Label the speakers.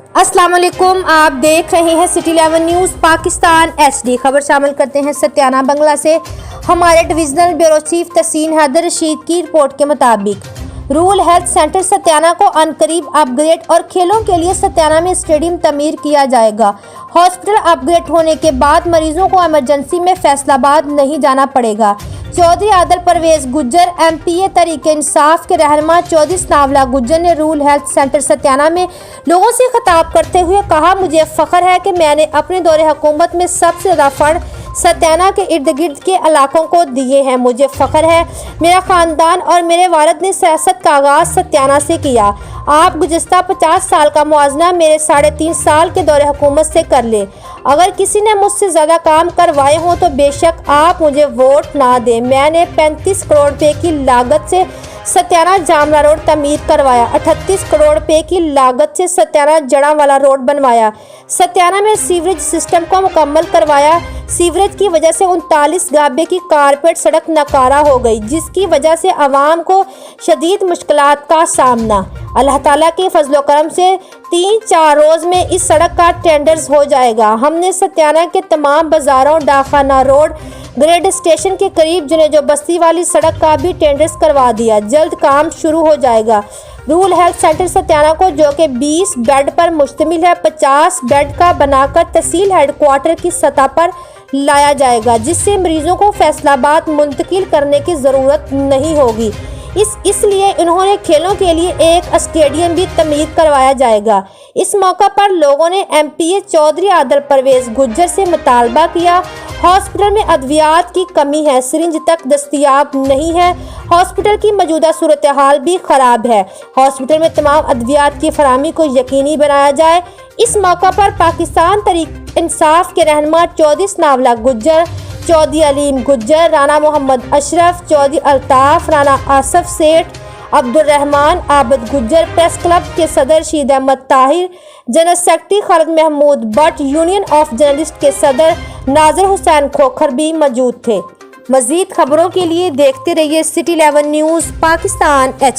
Speaker 1: अस्सलाम वालेकुम, आप देख रहे हैं सिटी 11 न्यूज़ पाकिस्तान HD। खबर शामिल करते हैं सत्याना बंगला से। हमारे डिविजनल ब्यूरो चीफ तहसीन हैदर रशीद की रिपोर्ट के मुताबिक रूरल हेल्थ सेंटर सत्याना को अनकरीब अपग्रेड और खेलों के लिए सत्याना में स्टेडियम तमीर किया जाएगा। हॉस्पिटल अपग्रेड होने के बाद मरीजों को इमरजेंसी में फैसलाबाद नहीं जाना पड़ेगा। चौधरी आदल परवेज गुज्जर MPA तरीके इंसाफ के रहनुमा चौधरी सनावला गुज्जर ने रूरल हेल्थ सेंटर सत्याना में लोगों से खिताब करते हुए कहा, मुझे फख्र है कि मैंने अपने दौरे हुकूमत में सबसे ज़्यादा फंड सत्याना के इर्द गिर्द के इलाकों को दिए हैं। मुझे फख्र है मेरा ख़ानदान और मेरे वालिद ने सियासत का आगाज़ सत्याना से किया। आप गुज़िश्ता 50 साल का मुआवजा मेरे 3.5 साल के दौरे हुकूमत से कर ले। अगर किसी ने मुझसे ज़्यादा काम करवाए हों तो बेशक आप मुझे वोट ना दें। मैंने 35 करोड़ रुपये की लागत से सत्याना जामला रोड तमीर करवाया। 38 करोड़ रुपये की लागत से सत्याना जड़ा वाला रोड बनवाया। सत्याना में सीवरेज सिस्टम को मुकम्मल करवाया। सीवरेज की वजह से 39 गाबे की कारपेट सड़क नकारा हो गई, जिसकी वजह से आवाम को शदीद मुश्किलात का सामना। अल्लाह ताला के फजलो करम से 3-4 रोज़ में इस सड़क का टेंडर्स हो जाएगा। हमने सत्याना के तमाम बाज़ारों, डाखाना रोड, ग्रेड स्टेशन के करीब जुनेजो बस्ती वाली सड़क का भी टेंडर्स करवा दिया। जल्द काम शुरू हो जाएगा। रूरल हेल्थ सेंटर सत्याना को, जो कि 20 बेड पर मुश्तमिल है, 50 बेड का बनाकर तहसील हेडक्वार्टर की सतह पर लाया जाएगा, जिससे मरीजों को फैसलाबाद मुंतकिल करने की ज़रूरत नहीं होगी। इसलिए इन्होंने खेलों के लिए एक स्टेडियम भी तमीर करवाया जाएगा। इस मौका पर लोगों ने MPA चौधरी आदल परवेज गुज्जर से मुतालबा किया। हॉस्पिटल में अद्वियात की कमी है, सिरिंज तक दस्तयाब नहीं है। हॉस्पिटल की मौजूदा सूरत हाल भी ख़राब है। हॉस्पिटल में तमाम अद्वियात की फराहमी को यकीनी बनाया जाए। इस मौका पर पाकिस्तान तहरीक इंसाफ के रहनुमा चौधरी सनावला गुज्जर, चौधरी अलीम गुज्जर, राना मोहम्मद अशरफ, चौधरी अल्ताफ, राना आसफ सेठ, अब्दुल रहमान आबद गुज्जर, प्रेस क्लब के सदर Rashid Ahmed Tahir, general secretary Khalid Mahmood Bhatt, union of journalist के सदर नाज़िर हुसैन खोखर भी मौजूद थे। मज़ीद खबरों के लिए देखते रहिए सिटी 11 न्यूज़ पाकिस्तान HD।